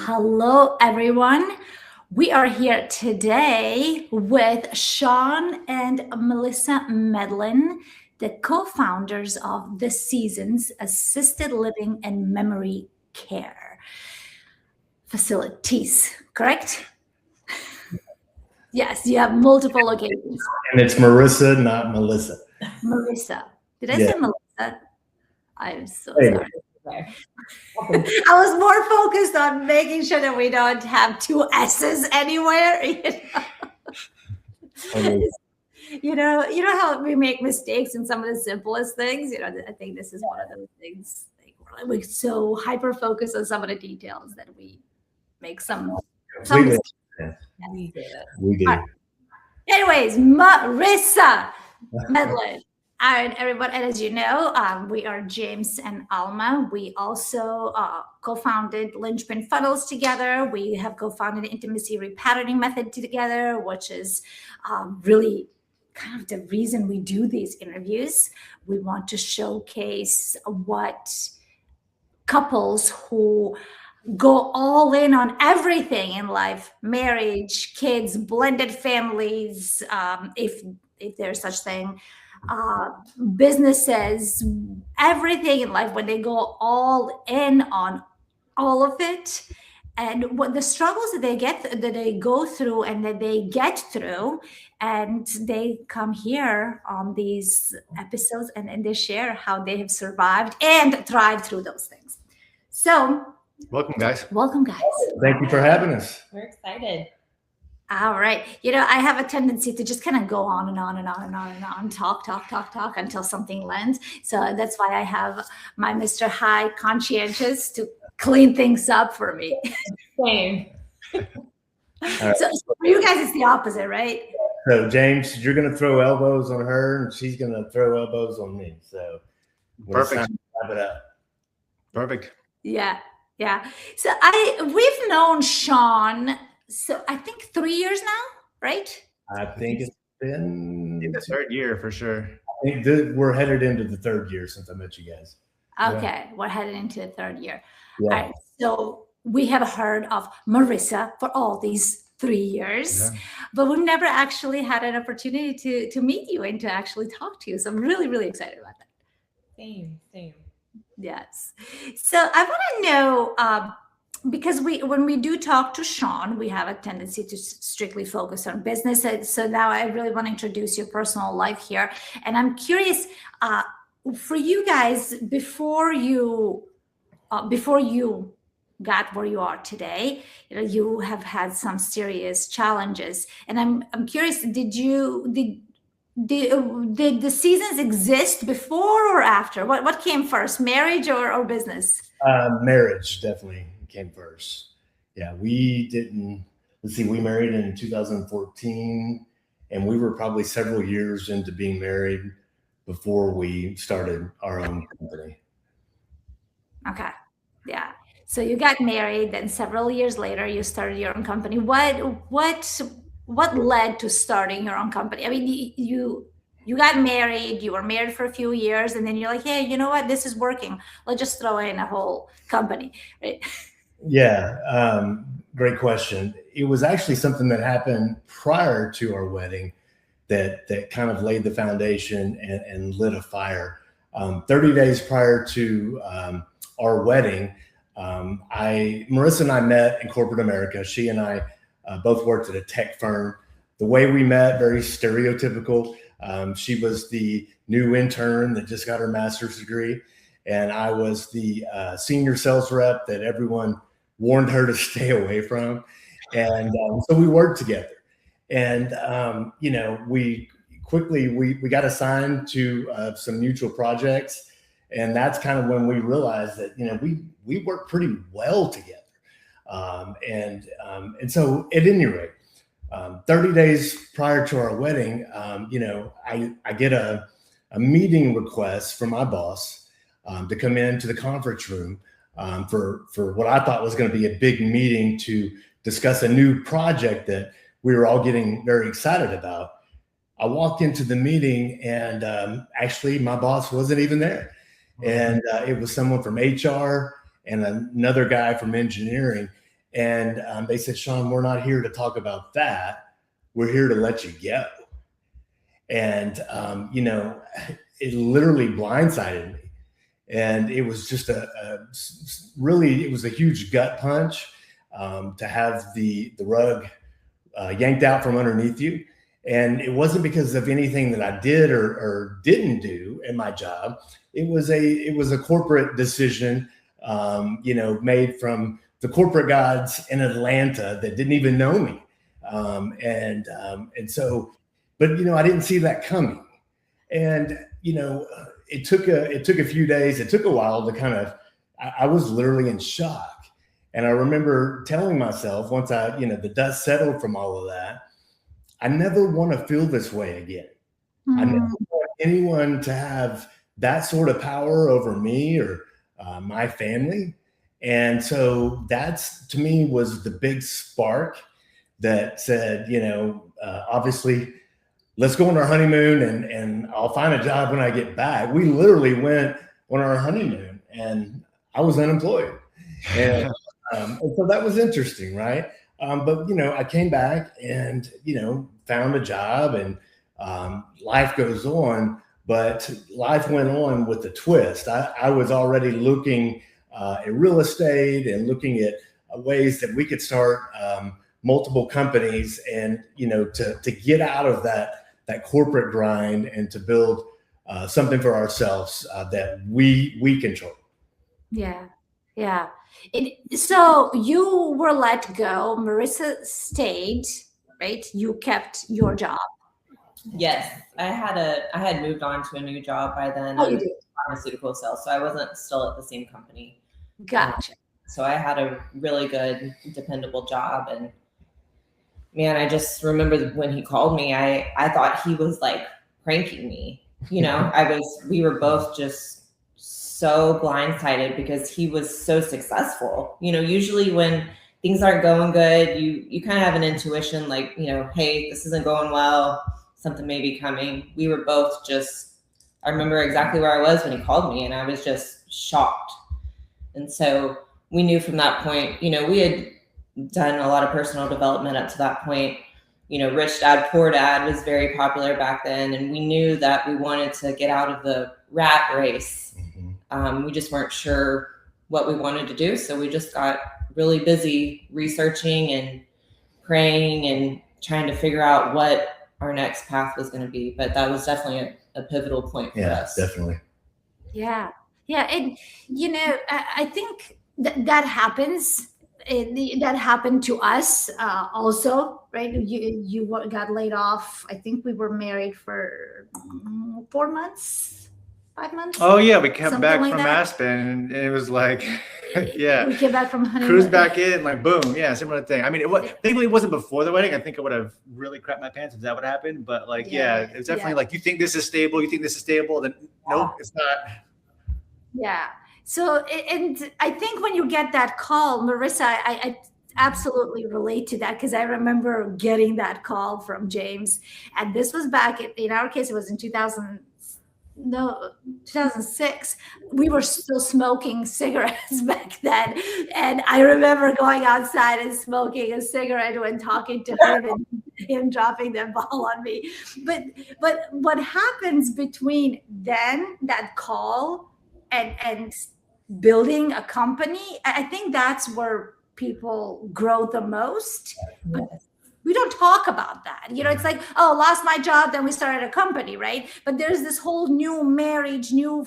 Hello, everyone. We are here today with Shawn and Marisa Medlin, the co-founders of The Seasons Assisted Living and Memory Care Facilities, correct? Yes, you have multiple locations. And it's Marisa, not Melissa. Marisa. Did I Yeah. say Melissa? I'm so Hey. sorry. I was more focused on making sure that we don't have two S's anywhere. You know how we make mistakes in some of the simplest things. I think this is one of those things. Like, we're so hyper focused on some of the details that we make some mistakes. We do. Right. Anyways, Marisa Medlin. And everyone, and as you know, we are James and Alma. We also co-founded Linchpin Funnels together. We have co-founded Intimacy Repatterning Method together, which is really kind of the reason we do these interviews. We want to showcase what couples who go all in on everything in life, marriage, kids, blended families, if there's such thing, businesses, everything in life, when they go all in on all of it, and what the struggles that they go through and that they get through, and they come here on these episodes and they share how they have survived and thrived through those things. So welcome, guys. Thank you for having us. We're excited. All right. I have a tendency to just kind of go on and on and on and on and on, talk until something lands. So that's why I have my Mr. High Conscientious to clean things up for me. Same. Right. So for you guys, it's the opposite, right? So James, you're going to throw elbows on her, and she's going to throw elbows on me. So perfect. Wrap it up. Perfect. Yeah. So we've known Shawn. So I think 3 years now, right? I think it's been in the third year for sure. I think we're headed into the third year since I met you guys. Okay, we're headed into the third year. Yeah. All right, so we have heard of Marisa for all these 3 years, but we've never actually had an opportunity to meet you and to actually talk to you. So I'm really, really excited about that. Same. Yes. So I want to know, because when we do talk to Shawn, we have a tendency to strictly focus on business. So now I really want to introduce your personal life here. And I'm curious, for you guys, before you got where you are today, you have had some serious challenges. And I'm curious, did the seasons exist before or after? What came first, marriage or business? Marriage definitely came first. Yeah, we married in 2014, and we were probably several years into being married before we started our own company. Okay. Yeah. So you got married, then several years later you started your own company. What led to starting your own company? I mean, you got married, you were married for a few years, and then you're like, hey, you know what? This is working. Let's just throw in a whole company, right? Yeah, great question. It was actually something that happened prior to our wedding that kind of laid the foundation and lit a fire. 30 days prior to our wedding, Marisa and I met in corporate America. She and I both worked at a tech firm. The way we met, very stereotypical. She was the new intern that just got her master's degree, and I was the senior sales rep that everyone warned her to stay away from. And so we worked together. And, we quickly got assigned to some mutual projects. And that's kind of when we realized that, we work pretty well together. And so at any rate, 30 days prior to our wedding, I get a meeting request from my boss to come into the conference room for what I thought was going to be a big meeting to discuss a new project that we were all getting very excited about. I walked into the meeting, and actually my boss wasn't even there. And it was someone from HR and another guy from engineering. And they said, Shawn, we're not here to talk about that. We're here to let you go. And, it literally blindsided me. And it was just it was a huge gut punch to have the rug yanked out from underneath you. And it wasn't because of anything that I did or didn't do in my job. It was a corporate decision, made from the corporate gods in Atlanta that didn't even know me. But I didn't see that coming. And, it took a few days. It took a while to I was literally in shock. And I remember telling myself once the dust settled from all of that, I never want to feel this way again. Mm-hmm. I never want anyone to have that sort of power over me or my family. And so that's, to me, was the big spark that said, obviously, let's go on our honeymoon and I'll find a job when I get back. We literally went on our honeymoon and I was unemployed. And so that was interesting, right? But I came back and, found a job and life goes on, but life went on with a twist. I was already looking at real estate and looking at ways that we could start multiple companies and, to get out of that corporate grind and to build something for ourselves that we control. Yeah. Yeah. So you were let go. Marisa stayed, right? You kept your job. Yes, I had moved on to a new job by then. Oh, you did. Pharmaceutical sales, so I wasn't still at the same company. Gotcha. So I had a really good, dependable job, and man, I just remember when he called me, I thought he was like pranking me. We were both just so blindsided because he was so successful. Usually when things aren't going good, you kind of have an intuition like, hey, this isn't going well. Something may be coming. We were both I remember exactly where I was when he called me and I was just shocked. And so we knew from that point, we had done a lot of personal development up to that point. Rich Dad, Poor Dad was very popular back then. And we knew that we wanted to get out of the rat race. We just weren't sure what we wanted to do. So we just got really busy researching and praying and trying to figure out what our next path was going to be. But that was definitely a pivotal point for us. Yeah, definitely. Yeah. Yeah. And, I think that happens. That happened to us also, right? You got laid off. I think we were married for 4 months, 5 months. Oh yeah, we came back like from that. Aspen, and it was like, yeah, we came back from honeymoon. cruise back in, like boom, yeah, similar thing. I mean, thankfully it wasn't before the wedding. I think I would have really crapped my pants if that would happen. But like, yeah, it was definitely like, you think this is stable, then nope, it's not. Yeah. So, and I think when you get that call, Marisa, I absolutely relate to that because I remember getting that call from James, and this was back in our case, it was in 2006. We were still smoking cigarettes back then, and I remember going outside and smoking a cigarette when talking to him and him dropping that ball on me. But what happens between then that call and building a company, I think that's where people grow the most. Yes. We don't talk about that. It's like, oh, lost my job, then we started a company, right? But there's this whole new marriage, new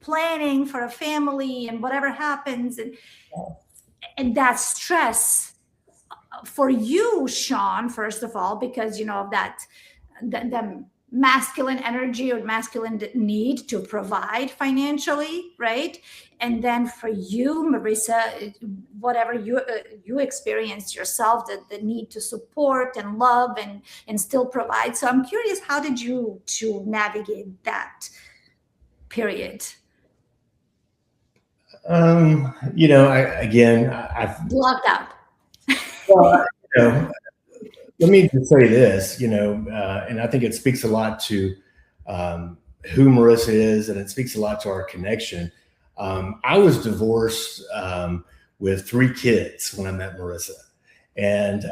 planning for a family and whatever happens. And that stress for you, Shawn, first of all, because, of that masculine energy or masculine need to provide financially, right? And then for you, Marisa, whatever you experienced yourself, the need to support and love and still provide. So I'm curious, how did you to navigate that period? I've Locked up. Well, let me just say this, and I think it speaks a lot to who Marisa is, and it speaks a lot to our connection. I was divorced with 3 kids when I met Marisa. And,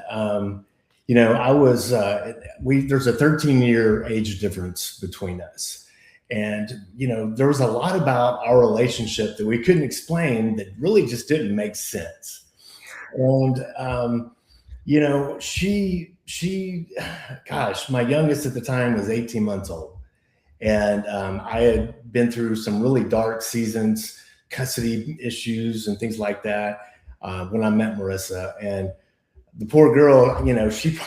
you know, I was, there's a 13-year age difference between us. And, you know, there was a lot about our relationship that we couldn't explain that really just didn't make sense. And, you know, gosh, my youngest at the time was 18 months old. And I had been through some really dark seasons, custody issues and things like that when I met Marisa. And the poor girl, you know, she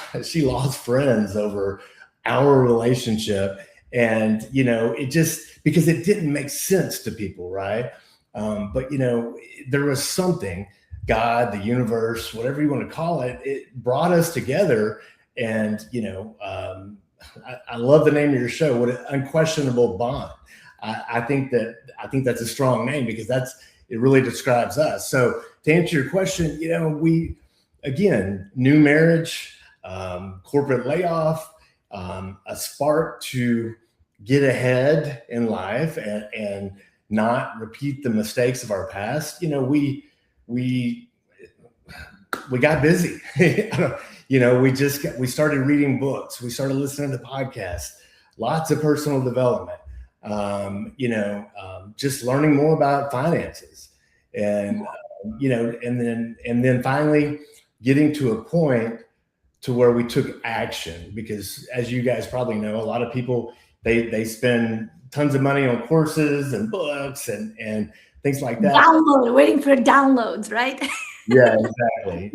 lost friends over our relationship. And, you know, it just, because it didn't make sense to people, right? But, you know, there was something, God, the universe, whatever you want to call it, it brought us together. And, you know, I love the name of your show, what an unquestionable bond. I think that's a strong name because it really describes us. So to answer your question, you know, we, again, new marriage, corporate layoff, a spark to get ahead in life and not repeat the mistakes of our past. You know, we got busy. You know, we started reading books. We started listening to podcasts, lots of personal development, you know, just learning more about finances and, you know, and then finally getting to a point to where we took action, because as you guys probably know, a lot of people, they spend tons of money on courses and books and things like that. Waiting for downloads, right? Yeah, exactly.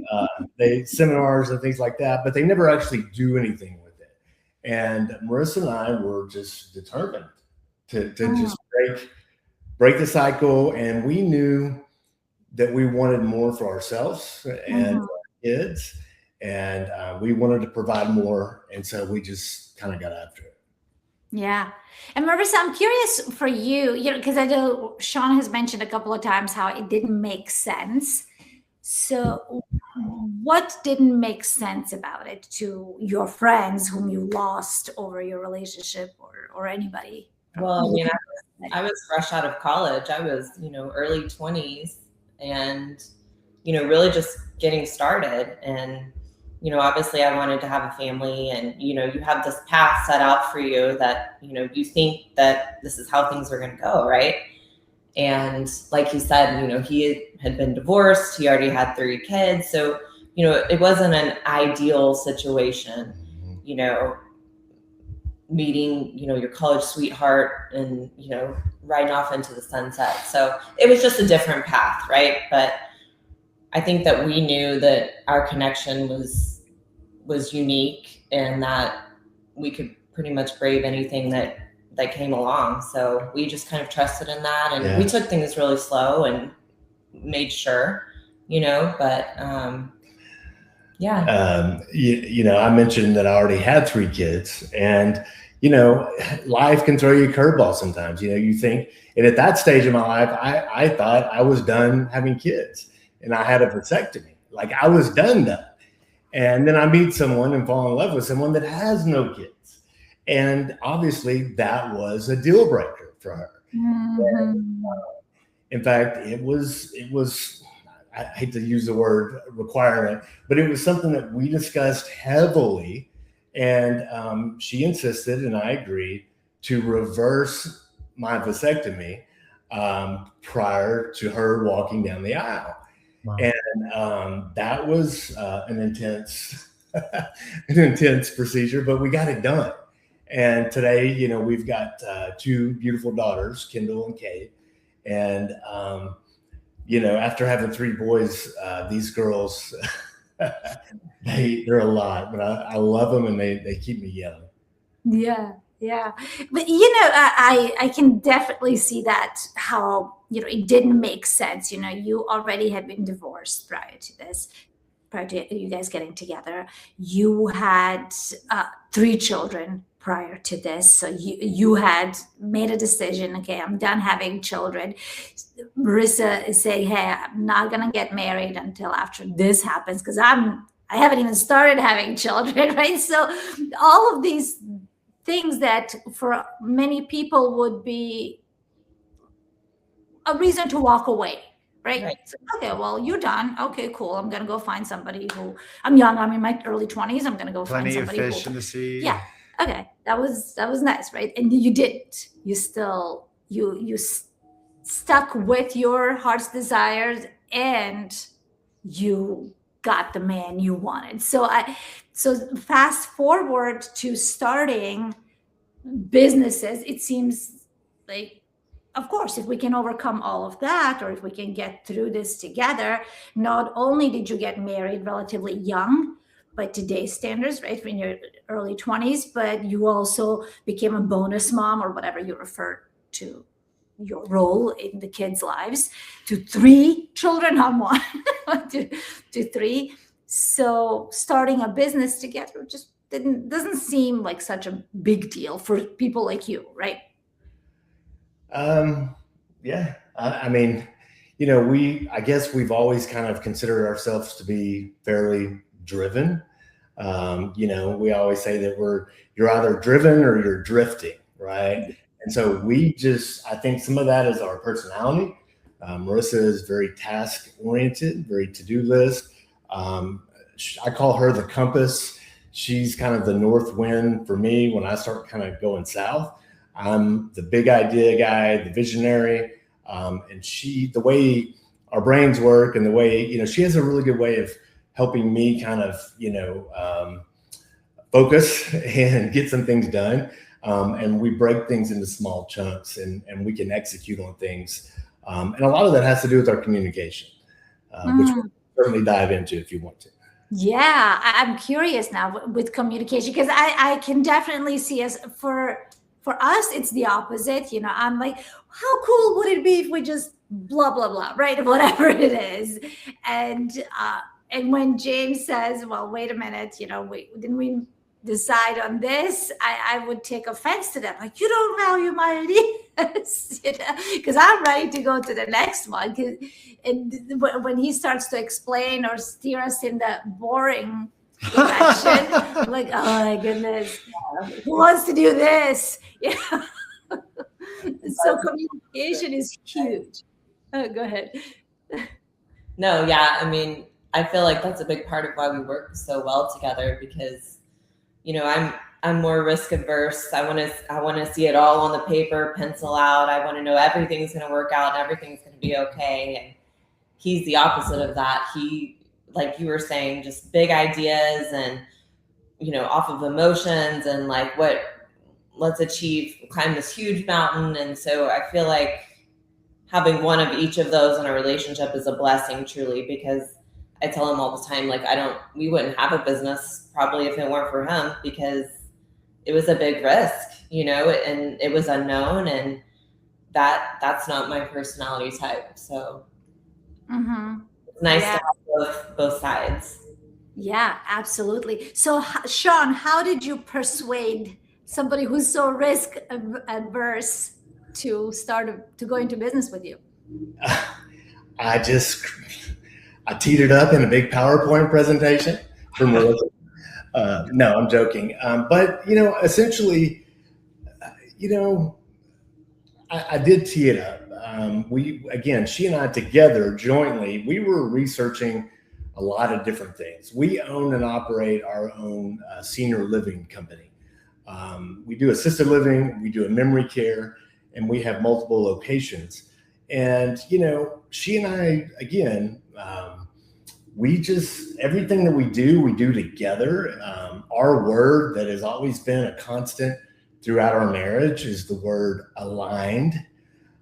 They seminars and things like that, but they never actually do anything with it. And Marisa and I were just determined to just break the cycle. And we knew that we wanted more for ourselves and for our kids. And we wanted to provide more. And so we just kind of got after it. Yeah. And Marisa, I'm curious for you, you know, because I know Shawn has mentioned a couple of times how it didn't make sense. So what didn't make sense about it to your friends whom you lost over your relationship or anybody? Well, I mean, I was fresh out of college. I was, you know, early 20s and, you know, really just getting started. And, you know, obviously I wanted to have a family and, you know, you have this path set out for you that, you know, you think that this is how things are going to go, right? And like he said, you know, he had been divorced. He already had 3 kids. So, you know, it wasn't an ideal situation, you know, meeting, you know, your college sweetheart and, you know, riding off into the sunset. So it was just a different path, right? But I think that we knew that our connection was unique and that we could pretty much brave anything that came along. So we just kind of trusted in that. And we took things really slow and made sure, you know, but you know, I mentioned that I already had 3 kids and, you know, life can throw you a curveball sometimes. You know, you think, and at that stage of my life, I thought I was done having kids and I had a vasectomy. Like I was done. And then I meet someone and fall in love with someone that has no kids. And obviously that was a deal breaker for her. And, in fact, it was, I hate to use the word requirement, but it was something that we discussed heavily. And she insisted, and I agreed, to reverse my vasectomy prior to her walking down the aisle. Wow. And that was an intense procedure, but we got it done. And today, you know, we've got 2 beautiful daughters, Kendall and Kate. And, you know, after having 3 boys, these girls, they're a lot, but I love them and they keep me young. Yeah. Yeah. But, you know, I can definitely see that how, you know, it didn't make sense. You know, you already had been divorced prior to this, prior to you guys getting together. You had 3 children prior to this. So you had made a decision, okay, I'm done having children. Marisa is saying, hey, I'm not going to get married until after this happens because I haven't even started having children, right? So all of these things that for many people would be a reason to walk away, right? Right. So, okay, well, you're done. Okay, cool. I'm gonna go find somebody who, I'm young. I'm in my early 20s. I'm gonna go find Plenty of somebody fish who, in the sea. yeah. Okay, that was nice, right? And you didn't. You still stuck with your heart's desires, and you got the man you wanted. So fast forward to starting businesses. It seems like, of course, if we can overcome all of that, or if we can get through this together, not only did you get married relatively young by today's standards, right, in your early 20s, but you also became a bonus mom, or whatever you refer to your role in the kids' lives, to 3 children, not one, to 3. So starting a business together just doesn't seem like such a big deal for people like you, right? Yeah. I mean, I guess we've always kind of considered ourselves to be fairly driven. We always say that you're either driven or you're drifting, right? And so I think some of that is our personality. Marisa is very task oriented, very to-do list. I call her the compass. She's kind of the north wind for me when I start kind of going south. I'm the big idea guy, the visionary. And the way our brains work, and the way, she has a really good way of helping me kind of, focus and get some things done. And we break things into small chunks, and we can execute on things. And a lot of that has to do with our communication, which we'll certainly dive into if you want to. Yeah, I'm curious now with communication, because I can definitely see us for us, it's the opposite. I'm like, how cool would it be if we just blah, blah, blah, right? Whatever it is. And when James says, well, wait a minute, didn't we decide on this? I would take offense to that. Like, you don't value my ideas, because I'm ready to go to the next one. And when he starts to explain or steer us in the boring direction, I'm like, oh my goodness, who wants to do this? So communication is huge. Oh, go ahead. No, yeah. I mean, I feel like that's a big part of why we work so well together, because, I'm more risk averse. I want to see it all on the paper, pencil out. I want to know everything's going to work out and everything's going to be okay. And he's the opposite of that. He, like you were saying, just big ideas and, off of emotions, and like, let's climb this huge mountain. And so I feel like having one of each of those in a relationship is a blessing, truly, because I tell him all the time, like, we wouldn't have a business probably if it weren't for him, because it was a big risk, and it was unknown, and that's not my personality type. So it's nice to have both sides. Yeah, absolutely. So, Shawn, how did you persuade somebody who's so risk adverse to go into business with you? I teed it up in a big PowerPoint presentation for Marisa. No, I'm joking. But essentially, I did tee it up. She and I together jointly, we were researching a lot of different things. We own and operate our own senior living company. We do assisted living, we do a memory care, and we have multiple locations. And, she and I, again, everything that we do together. Our word that has always been a constant throughout our marriage is the word aligned.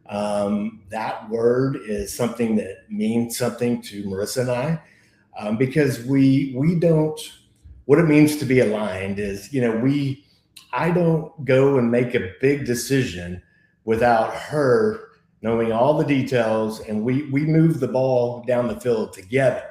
That word is something that means something to Marisa and I, because we don't, what it means to be aligned is, I don't go and make a big decision without her knowing all the details, and we move the ball down the field together.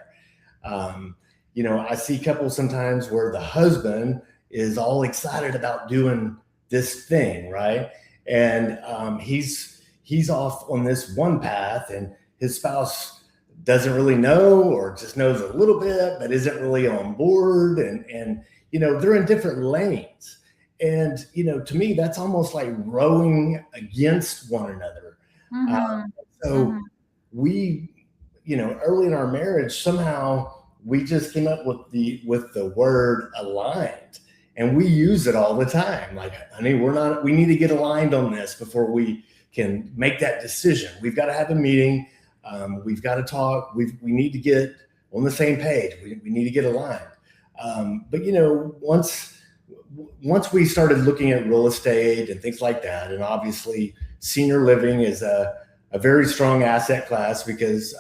I see couples sometimes where the husband is all excited about doing this thing, right? And he's off on this one path, and his spouse doesn't really know, or just knows a little bit, but isn't really on board. And they're in different lanes. And, to me, that's almost like rowing against one another. So we early in our marriage, somehow we just came up with the word aligned, and we use it all the time. Like, honey, we need to get aligned on this before we can make that decision. We've got to have a meeting. We've got to talk. We need to get on the same page. We need to get aligned. But once we started looking at real estate and things like that, and obviously senior living is a very strong asset class because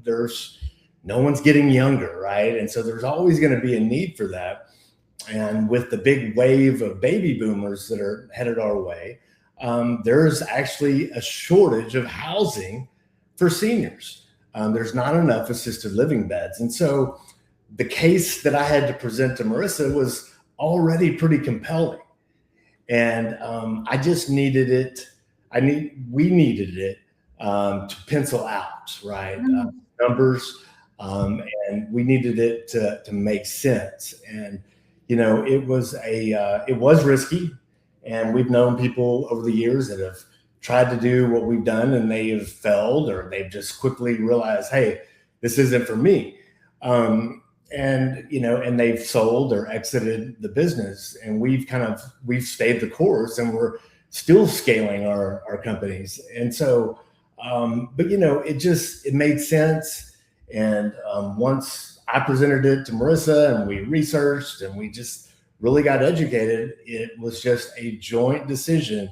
there's no one's getting younger, right? And so there's always going to be a need for that. And with the big wave of baby boomers that are headed our way, there's actually a shortage of housing for seniors. There's not enough assisted living beds. And so the case that I had to present to Marisa was already pretty compelling. And I just needed it. We needed it to pencil out, right? Numbers. And we needed it to make sense. And, it was risky. And we've known people over the years that have tried to do what we've done and they have failed, or they've just quickly realized, hey, this isn't for me. And they've sold or exited the business, and we've stayed the course, and we're still scaling our companies. And so, it made sense. And once I presented it to Marisa and we researched and we just really got educated, it was just a joint decision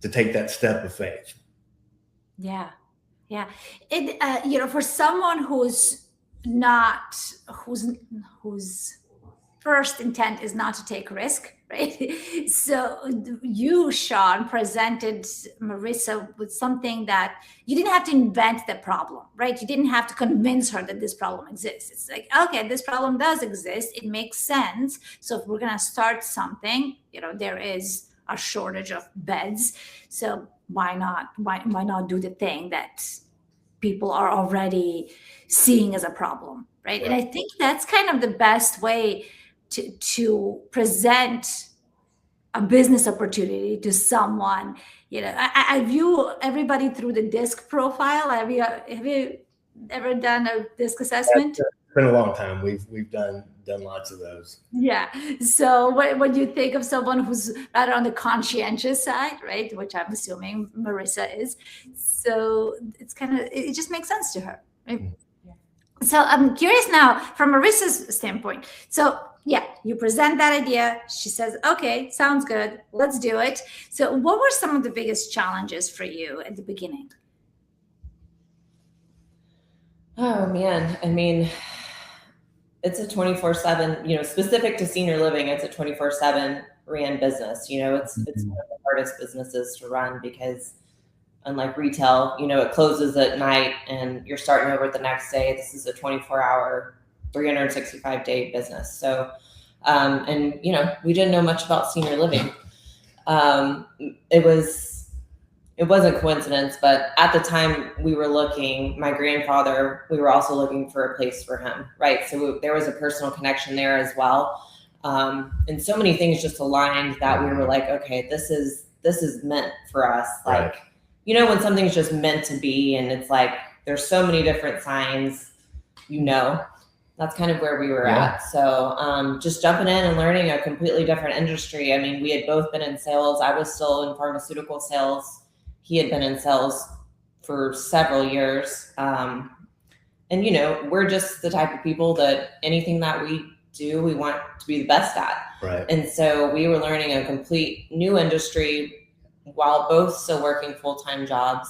to take that step of faith. Yeah. For someone whose first intent is not to take risk, right? So you, Shawn, presented Marisa with something that you didn't have to invent the problem, right? You didn't have to convince her that this problem exists. It's like, okay, this problem does exist. It makes sense. So if we're going to start something, there is a shortage of beds. So why not do the thing that people are already seeing as a problem, right? And I think that's kind of the best way to present a business opportunity to someone. I view everybody through the DISC profile. Have you ever done a DISC assessment? It's been a long time. We've done lots of those. Yeah. So when you think of someone who's rather on the conscientious side, right, which I'm assuming Marisa is, so it just makes sense to her, right? Mm-hmm. So I'm curious now from Marisa's standpoint. So you present that idea. She says, okay, sounds good. Let's do it. So what were some of the biggest challenges for you at the beginning? Oh man. I mean, it's a 24/7, specific to senior living, it's a 24/7 ran business. It's one of the hardest businesses to run because unlike retail, it closes at night and you're starting over the next day. This is a 24-hour, 365-day business. So, we didn't know much about senior living. It wasn't coincidence, but at the time we were looking, my grandfather, we were also looking for a place for him, right? So there was a personal connection there as well. And so many things just aligned that we were like, okay, this is meant for us. Like, when something's just meant to be, and it's like, there's so many different signs, that's kind of where we were at. So just jumping in and learning a completely different industry. I mean, we had both been in sales. I was still in pharmaceutical sales. He had been in sales for several years. And, we're just the type of people that anything that we do, we want to be the best at. Right. And so we were learning a complete new industry while both still working full-time jobs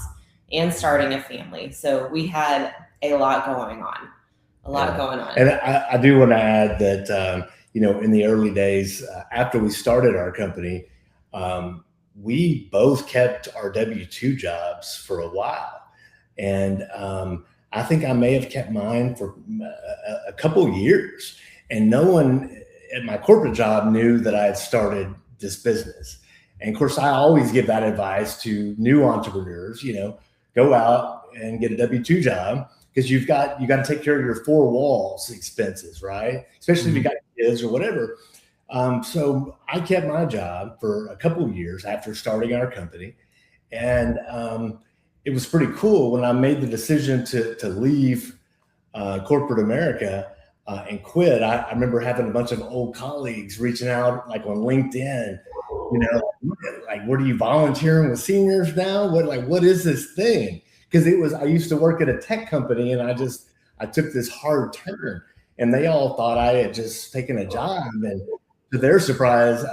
and starting a family. So we had a lot going on. And I do want to add that, in the early days, after we started our company, we both kept our W-2 jobs for a while. And I think I may have kept mine for a couple years. And no one at my corporate job knew that I had started this business. And of course, I always give that advice to new entrepreneurs, go out and get a W-2 job, because you got to take care of your four walls expenses, right? Especially if you got kids or whatever. So I kept my job for a couple of years after starting our company. And it was pretty cool when I made the decision to leave corporate America and quit, I remember having a bunch of old colleagues reaching out like on LinkedIn, you know, like, what are you volunteering with seniors now? What is this thing? Because I used to work at a tech company, and I took this hard turn, and they all thought I had just taken a job. And to their surprise,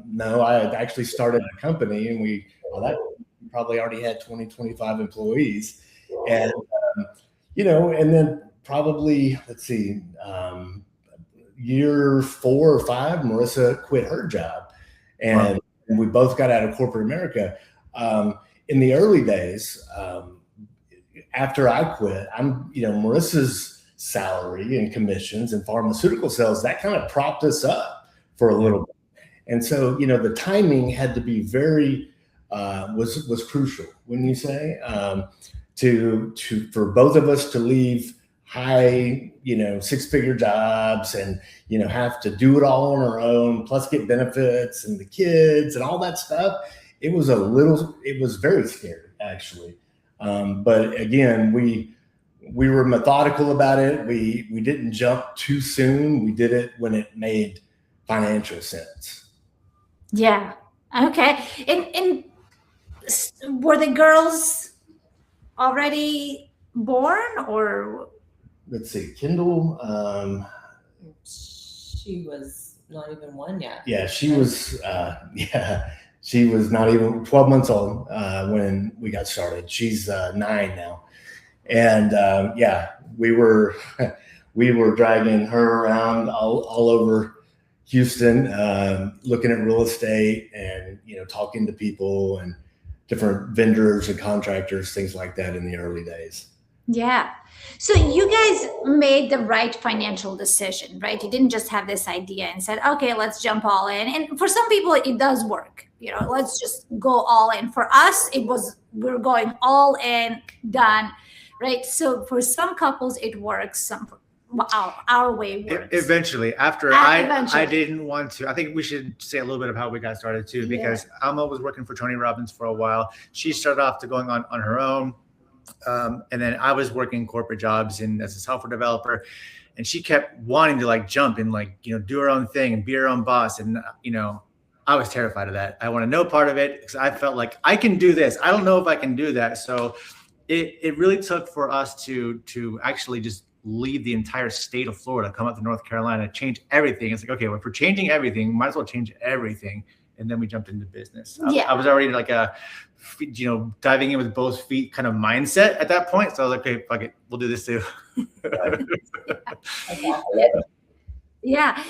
no, I had actually started a company, and we probably already had 20, 25 employees. And, you know, and then probably, let's see, year 4 or 5, Marisa quit her job, and we both got out of corporate America. In the early days, after I quit, Marissa's salary and commissions and pharmaceutical sales, that kind of propped us up for a little bit. And so, you know, the timing had to be very, was crucial, wouldn't you say, for both of us to leave high, you know, 6-figure jobs and, you know, have to do it all on our own, plus get benefits and the kids and all that stuff. It was very scary, actually. But again, we were methodical about it. We didn't jump too soon. We did it when it made financial sense. Yeah. Okay. And were the girls already born, or? Let's see, Kendall. She was not even 1 yet. Yeah, she was. She was not even 12 months old when we got started. She's 9 now, and we were dragging her around all over Houston, looking at real estate and, you know, talking to people and different vendors and contractors, things like that in the early days. Yeah. So you guys made the right financial decision, right? You didn't just have this idea and said, okay, let's jump all in. And for some people, it does work. You know, let's just go all in. For us, we're going all in, done, right? So for some couples, it works. Our way works. Eventually, I didn't want to. I think we should say a little bit of how we got started too, because Alma was working for Tony Robbins for a while. She started off going on her own. And then I was working corporate jobs and as a software developer, and she kept wanting to like jump and like, you know, do her own thing and be her own boss. And, you know, I was terrified of that. I want to know part of it because I felt like I can do this. I don't know if I can do that. So it really took for us to actually just leave the entire state of Florida, come up to North Carolina, change everything. It's like, okay, well, if we're changing everything, might as well change everything. And then we jumped into business. I was already like diving in with both feet kind of mindset at that point. So I was like, okay, fuck it, we'll do this too. Yeah.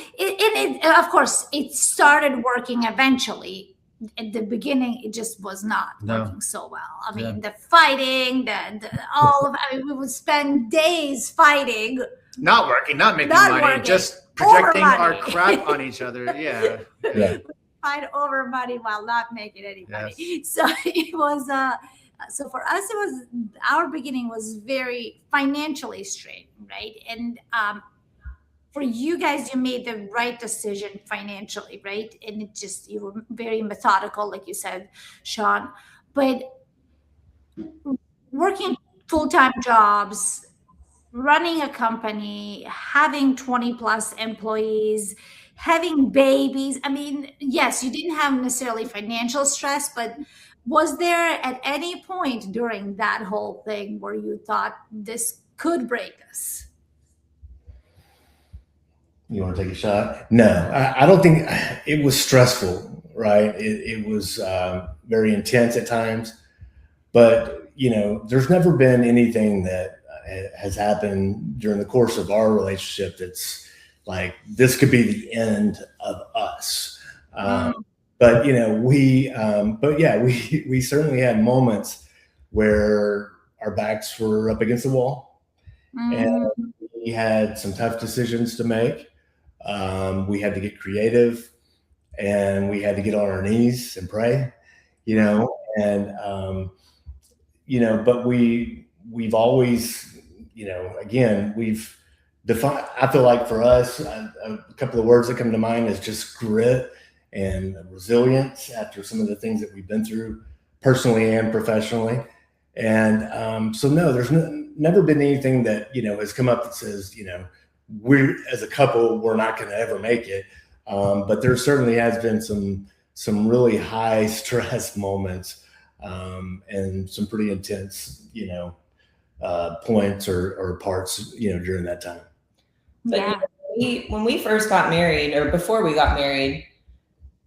Of course, it started working eventually. At the beginning, it just was not working so well. I mean, the fighting, we would spend days fighting. Not working, not making money, just projecting our crap on each other. Yeah. Fight over money while not making any money. Yes. So it was, so for us, our beginning was very financially strained, right? And for you guys, you made the right decision financially, right? And you were very methodical, like you said, Shawn. But working full-time jobs, running a company, having 20 plus employees, having babies. I mean, yes, you didn't have necessarily financial stress, but was there at any point during that whole thing where you thought this could break us? You want to take a shot? No, I don't think it was stressful, right? It was very intense at times, but, you know, there's never been anything that has happened during the course of our relationship that's like, this could be the end of us. But, you know, we certainly had moments where our backs were up against the wall and we had some tough decisions to make. We had to get creative and we had to get on our knees and pray, you know, and, you know, but we've always, you know, again, we've defined, I feel like for us, a couple of words that come to mind is just grit and resilience after some of the things that we've been through personally and professionally. And so no, there's never been anything that, has come up that says, we're as a couple, we're not going to ever make it. But there certainly has been some really high stress moments, and some pretty intense, points or parts, during that time. But when we first got married, or before we got married,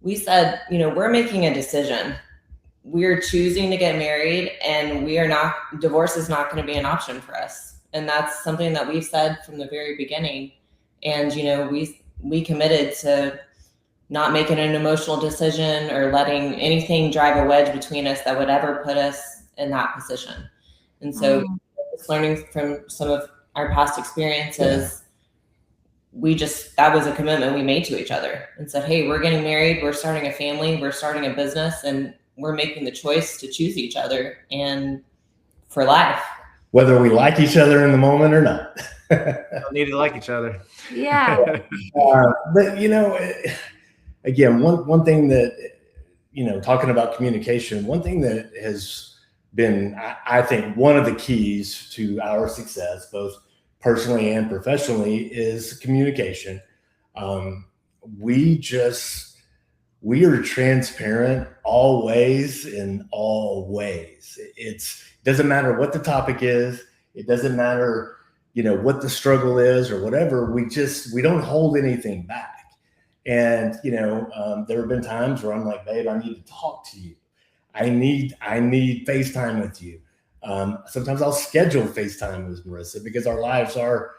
we said, we're making a decision. We're choosing to get married, and divorce is not going to be an option for us. And that's something that we've said from the very beginning. And, we committed to not making an emotional decision or letting anything drive a wedge between us that would ever put us in that position. And so just learning from some of our past experiences, that was a commitment we made to each other and said, hey, we're getting married, we're starting a family, we're starting a business, and we're making the choice to choose each other and for life. Whether we like each other in the moment or not. Don't need to like each other. Yeah. But, again, one thing that, talking about communication, one thing that has been, I think, one of the keys to our success, both personally and professionally, is communication. We are transparent always in all ways. It doesn't matter what the topic is. It doesn't matter, what the struggle is or whatever. We don't hold anything back. And, there have been times where I'm like, babe, I need to talk to you. I need FaceTime with you. Sometimes I'll schedule FaceTime with Marisa because our lives are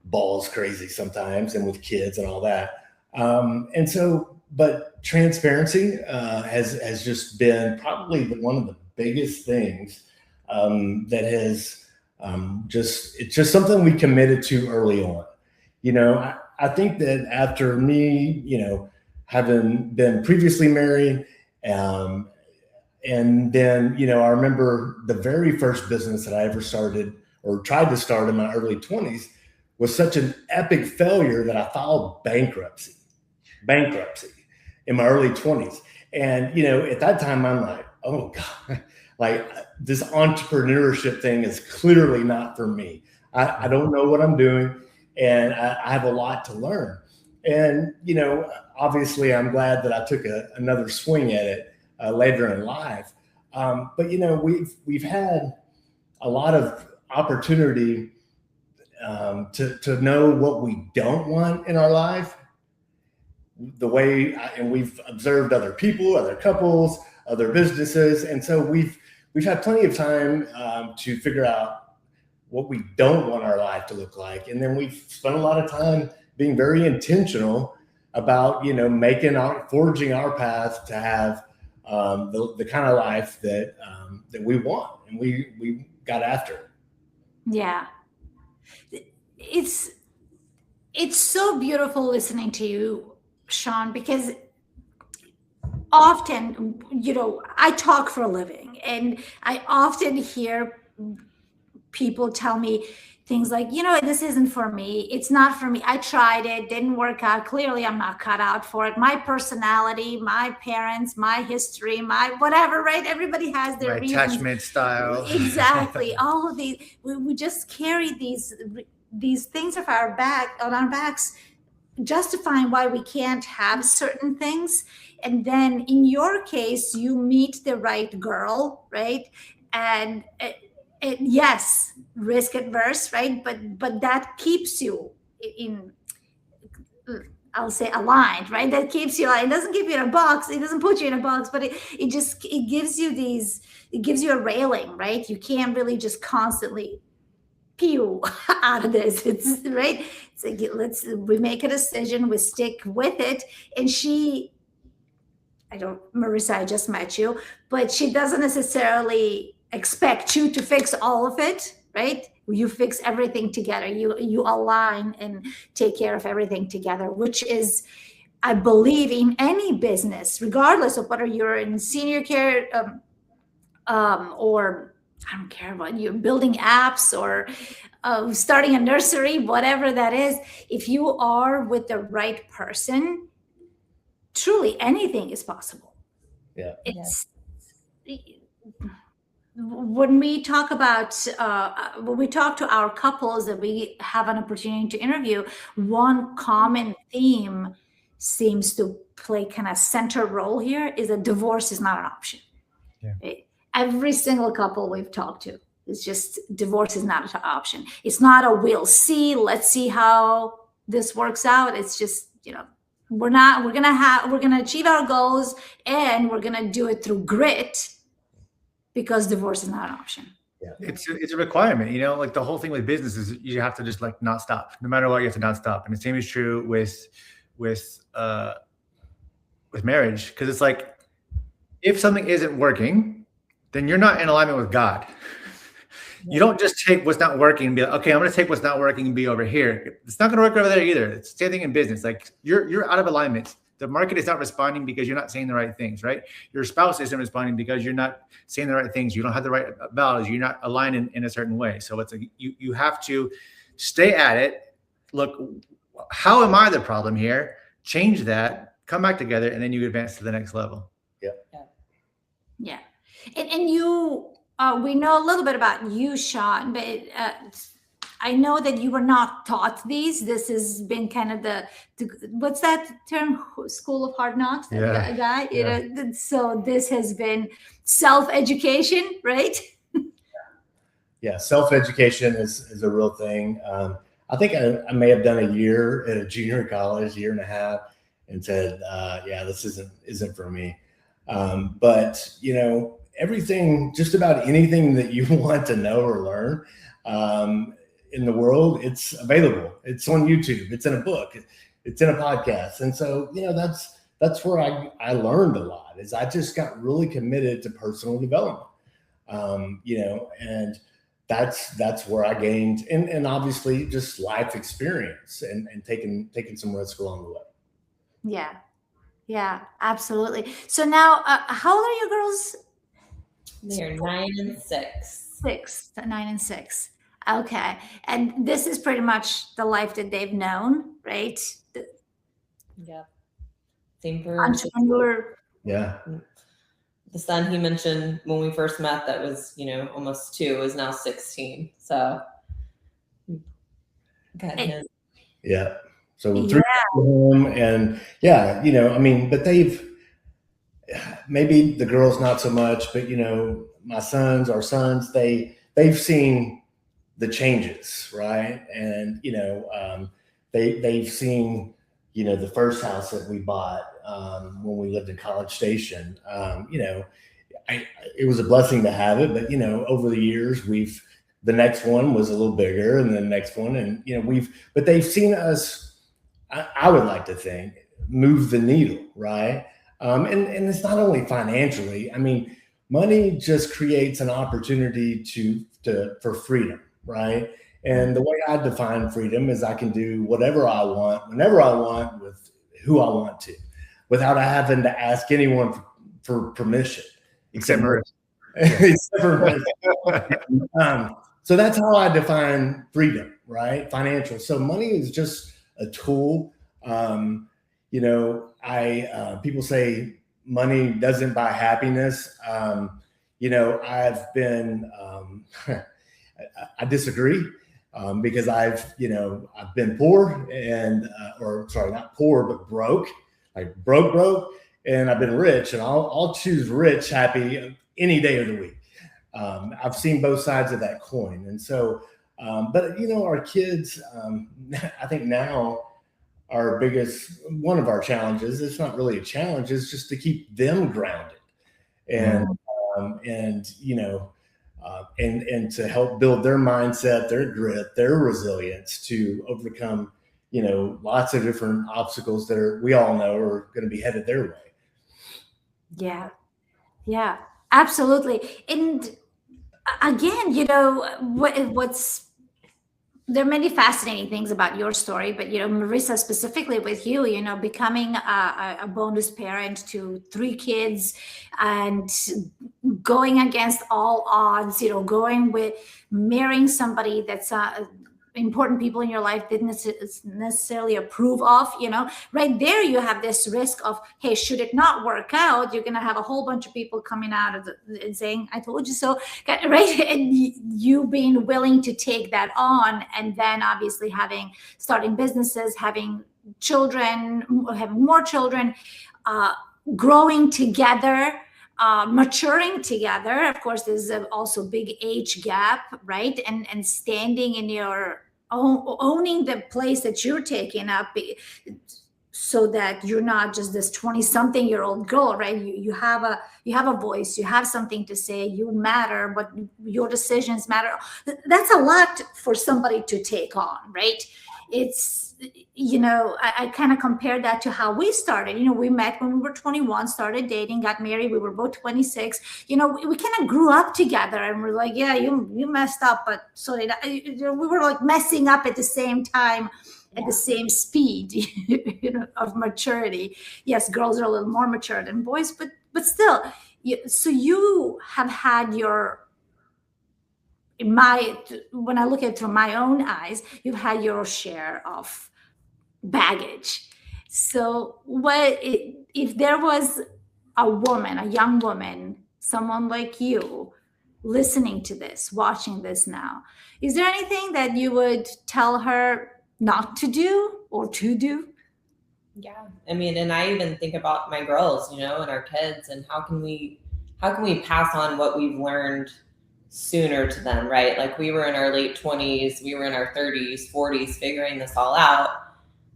balls crazy sometimes, and with kids and all that. But transparency has just been probably one of the biggest things that has it's just something we committed to early on. I think that after me, having been previously married, and then, I remember the very first business that I ever started or tried to start in my early 20s was such an epic failure that I filed bankruptcy in my early 20s. And, at that time I'm like, oh God, like this entrepreneurship thing is clearly not for me. I don't know what I'm doing, and I have a lot to learn. And, obviously I'm glad that I took another swing at it later in life. But, we've had a lot of opportunity to know what we don't want in our life, and we've observed other people, other couples, other businesses. And so we've had plenty of time to figure out what we don't want our life to look like. And then we've spent a lot of time being very intentional about, forging our path to have the kind of life that we want, and we got after it. Yeah. It's so beautiful listening to you, Shawn, because often, I talk for a living, and I often hear people tell me things like, this isn't for me. It's not for me. I tried it, didn't work out. Clearly, I'm not cut out for it. My personality, my parents, my history, my whatever, right? Everybody has their reasons. Attachment style. Exactly. All of these, we just carry these things on our backs, justifying why we can't have certain things. And then in your case, you meet the right girl, right? And yes, risk adverse, right? But that keeps you in, I'll say, aligned, right? That keeps you, it doesn't keep you in a box. It doesn't put you in a box, but it gives you a railing, right? You can't really just constantly pew out of this. It's right. It's like, we make a decision, we stick with it. And Marisa, I just met you, but she doesn't necessarily expect you to fix all of it, right? You fix everything together. You align and take care of everything together, which is, I believe, in any business, regardless of whether you're in senior care or I don't care about you building apps or starting a nursery, whatever that is. If you are with the right person, truly anything is possible. Yeah. when we talk about when we talk to our couples that we have an opportunity to interview, one common theme seems to play kind of center role here is that divorce is not an option. Yeah. Right? Every single couple we've talked to, it's just divorce is not an option. It's not a we'll see, let's see how this works out. It's just, we're gonna achieve our goals and we're gonna do it through grit, because divorce is not an option. Yeah. It's a requirement, like the whole thing with business is you have to just like not stop. No matter what, you have to not stop. And the same is true with marriage. Because it's like, if something isn't working, then you're not in alignment with God. You don't just take what's not working and be like, okay, I'm going to take what's not working and be over here. It's not going to work over there either. It's the same thing in business. Like you're out of alignment. The market is not responding because you're not saying the right things, right? Your spouse isn't responding because you're not saying the right things. You don't have the right values. You're not aligned in a certain way. So it's like you have to stay at it. Look, how am I the problem here? Change that, come back together, and then you advance to the next level. Yeah. And you, we know a little bit about you, Shawn, but I know that you were not taught these. This has been kind of the what's that term? School of hard knocks. Yeah. Guy. So this has been self-education, right? Yeah, self-education is a real thing. I think I may have done a year at a junior college, year and a half, and said, "Yeah, this isn't for me." But everything, just about anything that you want to know or learn in the world, it's available. It's on YouTube. It's in a book. It's in a podcast. And so, that's where I learned a lot. Is I just got really committed to personal development. And that's where I gained, and obviously just life experience and taking some risk along the way. Yeah, absolutely. So now, how old are you girls? They're 9 and 6. 9 and 6. Okay. And this is pretty much the life that they've known, right? Yeah. Same for entrepreneur. Yeah. The son he mentioned when we first met that was, almost 2 is now 16. So got him. Yeah. So 3 of them, and but they've, maybe the girls not so much, but our sons, they've seen the changes, right? And they've seen the first house that we bought when we lived in College Station. It was a blessing to have it, but over the years the next one was a little bigger, and the next one, and but they've seen us, I would like to think, move the needle, right? And it's not only financially. Money just creates an opportunity for freedom, right? And the way I define freedom is I can do whatever I want, whenever I want, with who I want to, without having to ask anyone for permission. Except Marissa. So that's how I define freedom, right? Financial. So money is just a tool. People say money doesn't buy happiness. I've been, I disagree, because I've been poor not poor, but broke, like broke, and I've been rich, and I'll choose rich, happy any day of the week. I've seen both sides of that coin. And so, but our kids, I think now, one of our challenges, it's not really a challenge, is just to keep them grounded and to help build their mindset, their grit, their resilience to overcome, lots of different obstacles that we all know are going to be headed their way. Yeah, absolutely. And again, there are many fascinating things about your story, but Marisa, specifically with you, becoming a bonus parent to 3 kids and going against all odds, going with marrying somebody that's important people in your life didn't necessarily approve of, right there you have this risk of, hey, should it not work out, you're going to have a whole bunch of people coming out of and saying, I told you so, right? And you being willing to take that on, and then obviously starting businesses, having children, having more children, growing together, maturing together. Of course, there's also big age gap, right? And standing in your own, owning the place that you're taking up, so that you're not just this 20-something-year-old girl, right? You have a voice, you have something to say, you matter, but your decisions matter. That's a lot for somebody to take on, right? It's, I kind of compared that to how we started. We met when we were 21, started dating, got married. We were both 26. We kind of grew up together, and we're like, yeah, you messed up, but so did I. We were like messing up at the same time, at the same speed, of maturity. Yes, girls are a little more mature than boys, but still. So you have had when I look at it through my own eyes, you've had your share of baggage. So if there was a young woman, someone like you, listening to this, watching this now, is there anything that you would tell her not to do or to do? Yeah. I mean, and I even think about my girls, and our kids, and how can we pass on what we've learned sooner to them, right? Like, we were in our late 20s, we were in our 30s, 40s, figuring this all out.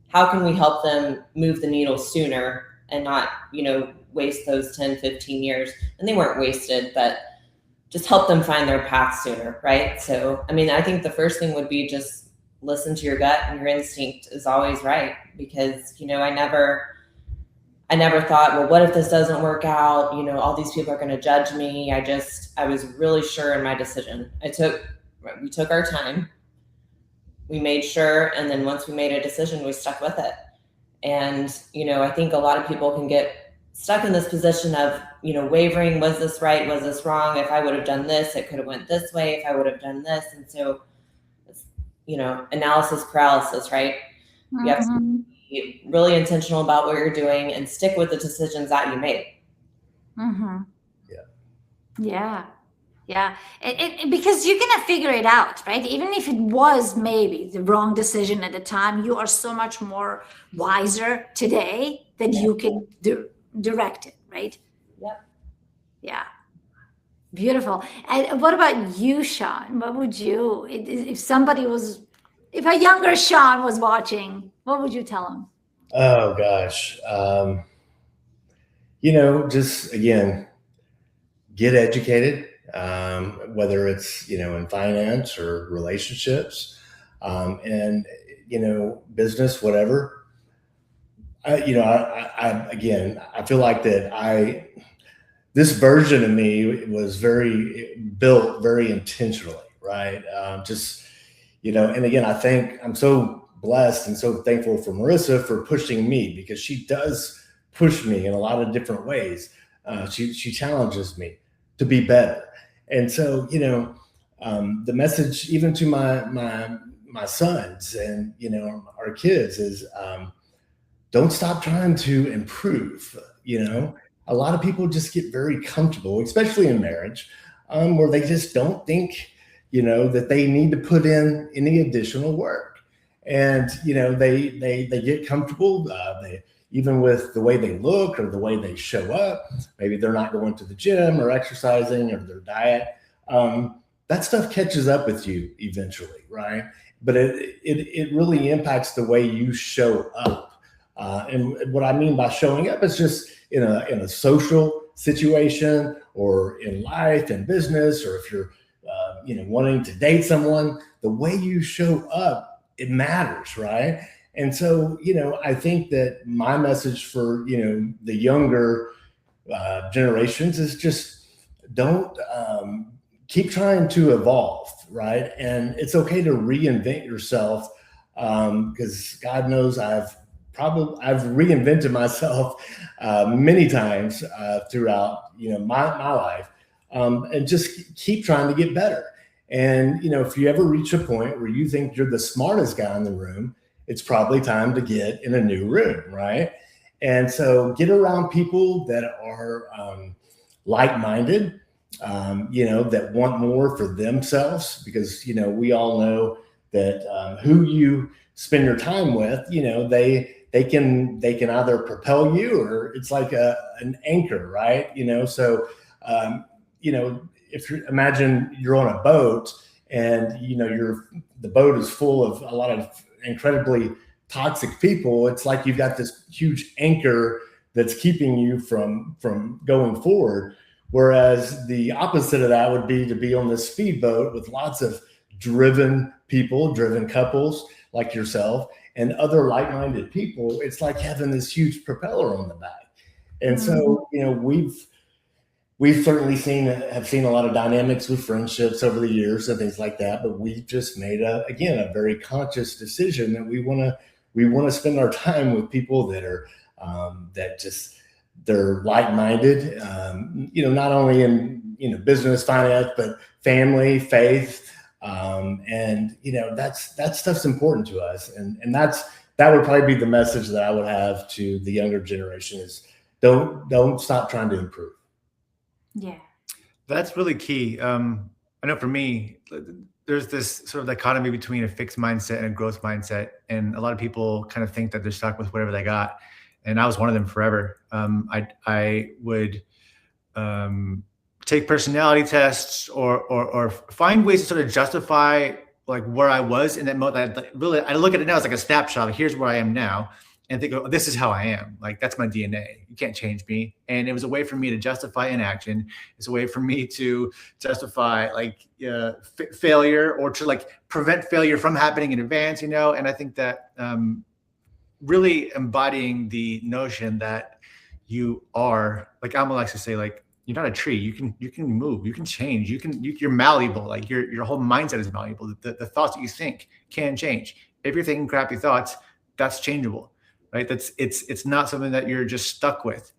How can we help them move the needle sooner and not, waste those 10, 15 years? And they weren't wasted, but just help them find their path sooner, right? So, I mean, I think the first thing would be just listen to your gut, and your instinct is always right. Because, I never thought, well, what if this doesn't work out? All these people are going to judge me. I was really sure in my decision. We took our time, we made sure. And then once we made a decision, we stuck with it. And, I think a lot of people can get stuck in this position of, wavering. Was this right? Was this wrong? If I would have done this, it could have went this way. If I would have done this. And so, analysis paralysis, right? You have to be really intentional about what you're doing and stick with the decisions that you made. Mm-hmm. Yeah. Because you're going to figure it out, right? Even if it was maybe the wrong decision at the time, you are so much more wiser today that you can direct it, right? Yep. Yeah. Beautiful. And what about you, Shawn? What would you, if a younger Shawn was watching, what would you tell him? Oh gosh. Just again, get educated, whether it's, in finance or relationships, and, business, whatever. I feel like that this version of me was built very intentionally, right? And again, I think I'm so blessed and so thankful for Marisa for pushing me, because she does push me in a lot of different ways. She challenges me to be better. And so, the message even to my sons and, our kids is, don't stop trying to improve. A lot of people just get very comfortable, especially in marriage, where they just don't think, that they need to put in any additional work. And, they get comfortable, even with the way they look or the way they show up. Maybe they're not going to the gym or exercising or their diet. That stuff catches up with you eventually, right? But it really impacts the way you show up. And what I mean by showing up is just in a social situation, or in life and business, or if you're wanting to date someone, the way you show up, it matters, right? And so, I think that my message for, the younger generations is just don't keep trying to evolve, right? And it's okay to reinvent yourself, because God knows I've reinvented myself many times throughout, my life, and just keep trying to get better. And, if you ever reach a point where you think you're the smartest guy in the room, it's probably time to get in a new room, right? And so get around people that are like-minded, that want more for themselves, because, we all know that who you spend your time with, they can either propel you, or it's like an anchor, right? So, if you imagine you're on a boat and, the boat is full of a lot of incredibly toxic people, it's like you've got this huge anchor that's keeping you from going forward. Whereas the opposite of that would be to be on this speedboat with lots of driven people, driven couples like yourself, and other like-minded people. It's like having this huge propeller on the back. And so, we've certainly have seen a lot of dynamics with friendships over the years and things like that. But we've just made a very conscious decision that we want to spend our time with people that are they're like-minded, not only in, business, finance, but family, faith. And that stuff's important to us. And that would probably be the message that I would have to the younger generation is don't stop trying to improve. Yeah. That's really key. I know for me, there's this sort of dichotomy between a fixed mindset and a growth mindset. And a lot of people kind of think that they're stuck with whatever they got. And I was one of them forever. I would take personality tests or find ways to sort of justify like where I was in that moment. I look at it now as like a snapshot. Like, here's where I am now, and think, oh, this is how I am. Like, that's my DNA. You can't change me. And it was a way for me to justify inaction. It's a way for me to justify like failure, or to like prevent failure from happening in advance. And I think that really embodying the notion that you are, like Alma likes to say, like, you're not a tree. You can move, you can change, you're malleable. Like your whole mindset is malleable. The thoughts that you think can change. If you're thinking crappy thoughts, that's changeable, right? It's not something that you're just stuck with.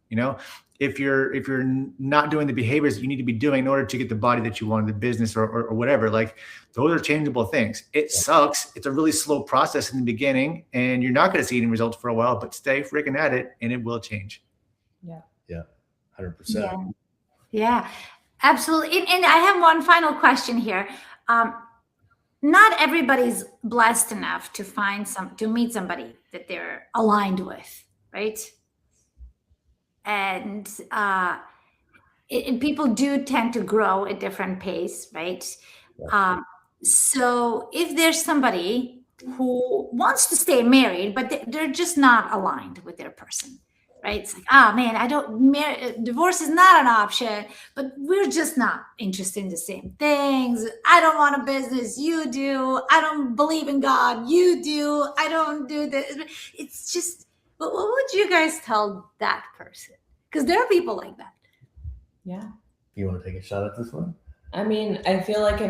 If you're not doing the behaviors that you need to be doing in order to get the body that you want in the business or whatever, like those are changeable things. It sucks. It's a really slow process in the beginning, and you're not going to see any results for a while, but stay freaking at it and it will change. Yeah. 100%. Yeah, absolutely. And I have one final question here. Not everybody's blessed enough to meet somebody that they're aligned with, right? And people do tend to grow at different pace, right? So if there's somebody who wants to stay married, but they're just not aligned with their person, right? It's like, man, divorce is not an option, but we're just not interested in the same things. I don't want a business, you do. I don't believe in God, you do. I don't do this. It's just, what would you guys tell that person? Because there are people like that. Yeah. You want to take a shot at this one? I mean, I feel like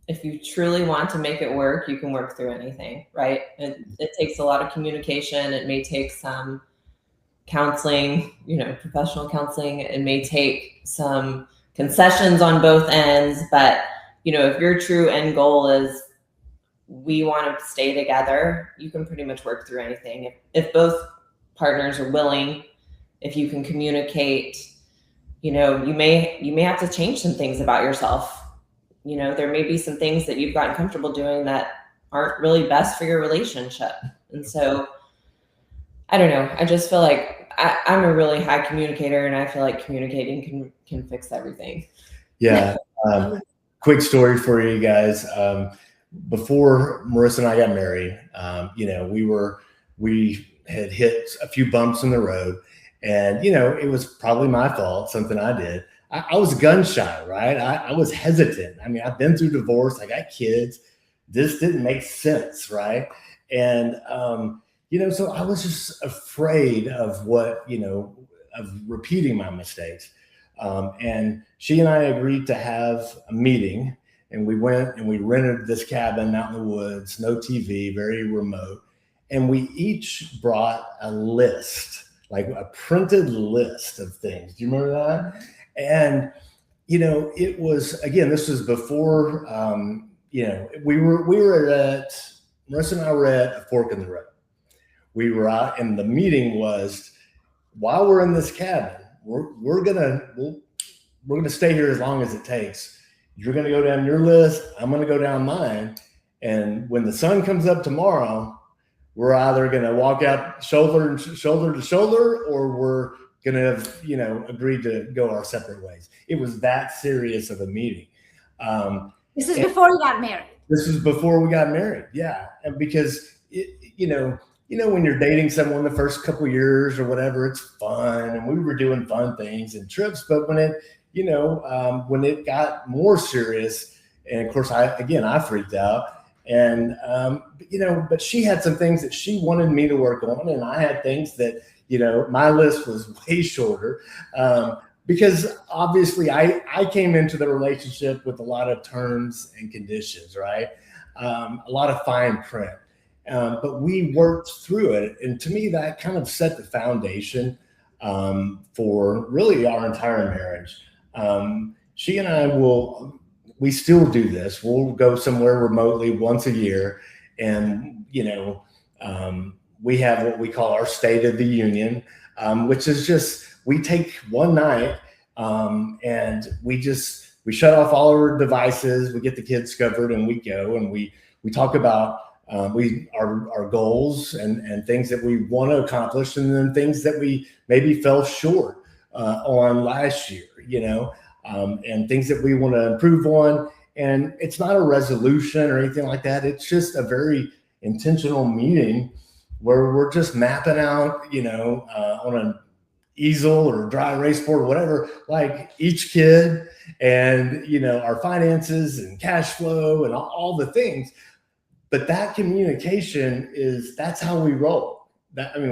if you truly want to make it work, you can work through anything, right? It takes a lot of communication. It may take some counseling, professional counseling. It may take some concessions on both ends, but if your true end goal is we want to stay together, you can pretty much work through anything. If both partners are willing, if you can communicate, you may have to change some things about yourself. There may be some things that you've gotten comfortable doing that aren't really best for your relationship. And so I don't know. I just feel like I'm a really high communicator, and I feel like communicating can fix everything. Yeah. Quick story for you guys. Before Marisa and I got married, we had hit a few bumps in the road, and it was probably my fault, something I did. I was gun shy, right? I was hesitant. I mean, I've been through divorce. I got kids. This didn't make sense, right? And so I was just afraid of of repeating my mistakes. And she and I agreed to have a meeting, and we went and we rented this cabin out in the woods, no TV, very remote. And we each brought a list, like a printed list of things. Do you remember that? And it was, again, this was before, we were at, Marissa and I were at a fork in the road. We were out, and the meeting was, while we're in this cabin, we're gonna stay here as long as it takes. You're gonna go down your list, I'm gonna go down mine, and when the sun comes up tomorrow, we're either gonna walk out shoulder to shoulder, or we're gonna have agreed to go our separate ways. It was that serious of a meeting. This is before you got married. This is before we got married, yeah, and because when you're dating someone the first couple of years or whatever, it's fun, and we were doing fun things and trips. But when it got more serious, and of course I freaked out, and but she had some things that she wanted me to work on, and I had things that my list was way shorter, because obviously I came into the relationship with a lot of terms and conditions, right? A lot of fine print. But we worked through it. And to me, that kind of set the foundation for really our entire marriage. She and I we still do this. We'll go somewhere remotely once a year. And, we have what we call our State of the Union, which is just, we take one night and we shut off all our devices. We get the kids covered and we go and we talk about our goals and things that we want to accomplish, and then things that we maybe fell short on last year, and things that we want to improve on. And it's not a resolution or anything like that. It's just a very intentional meeting where we're just mapping out, on an easel or dry erase board or whatever, like each kid and, our finances and cash flow and all the things. But that communication that's how we roll.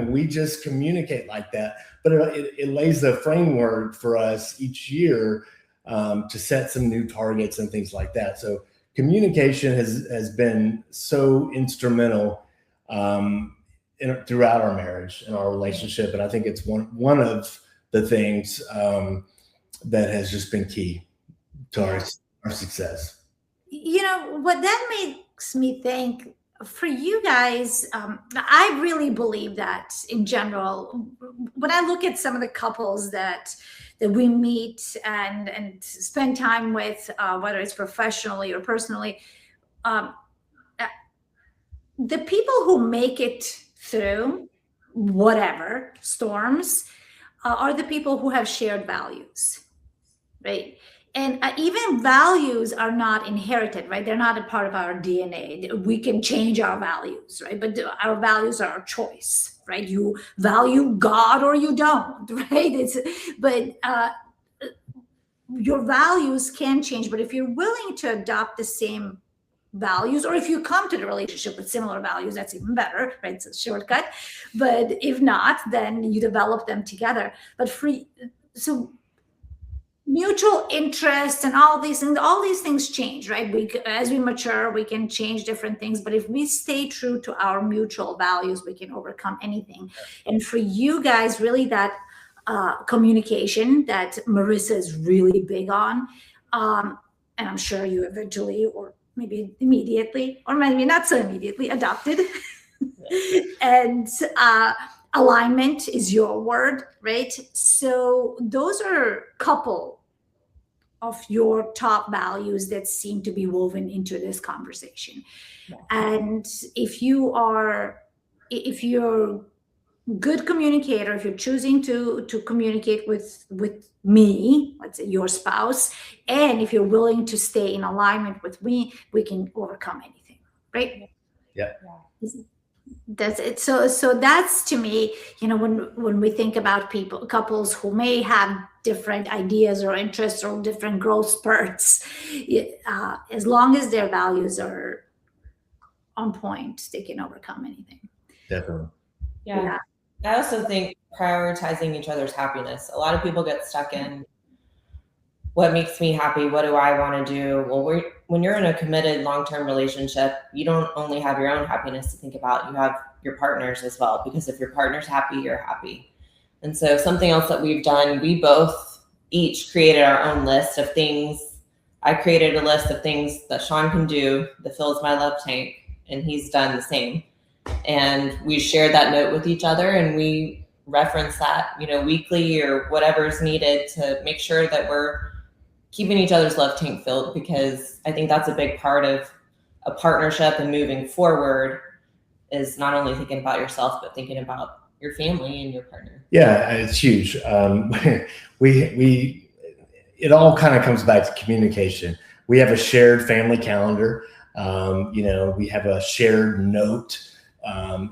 We just communicate like that, but it lays the framework for us each year to set some new targets and things like that. So communication has been so instrumental throughout our marriage and our relationship. And I think it's one of the things that has just been key to our success. What that makes me think, for you guys, I really believe that in general, when I look at some of the couples that we meet and spend time with, whether it's professionally or personally, the people who make it through whatever storms are the people who have shared values, right? And even values are not inherited, right? They're not a part of our DNA. We can change our values, right? But our values are our choice, right? You value God or you don't, right? But your values can change. But if you're willing to adopt the same values, or if you come to the relationship with similar values, that's even better, right? It's a shortcut. But if not, then you develop them together. But so mutual interest and all these things change, right? As we mature, we can change different things, but if we stay true to our mutual values, we can overcome anything. And for you guys, really that communication that Marisa is really big on, and I'm sure you eventually, or maybe immediately, or maybe not so immediately, adopted. And alignment is your word, right? So those are a couple of your top values that seem to be woven into this conversation. Yeah. And if you're a good communicator, if you're choosing to communicate with me, let's say your spouse, and if you're willing to stay in alignment with me, we can overcome anything, right? Yeah. That's it. So that's, to me, when we think about couples who may have different ideas or interests or different growth spurts, as long as their values are on point, they can overcome anything. Definitely. Yeah. I also think prioritizing each other's happiness. A lot of people get stuck in what makes me happy, what do I want to do? Well, when you're in a committed long-term relationship, you don't only have your own happiness to think about, you have your partner's as well, because if your partner's happy, you're happy. And so something else that we've done, we both each created our own list of things. I created a list of things that Shawn can do that fills my love tank, and he's done the same. And we shared that note with each other, and we reference that, weekly or whatever's needed to make sure that we're keeping each other's love tank filled, because I think that's a big part of a partnership and moving forward, is not only thinking about yourself, but thinking about your family and your partner. Yeah, it's huge. It all kind of comes back to communication. We have a shared family calendar. We have a shared note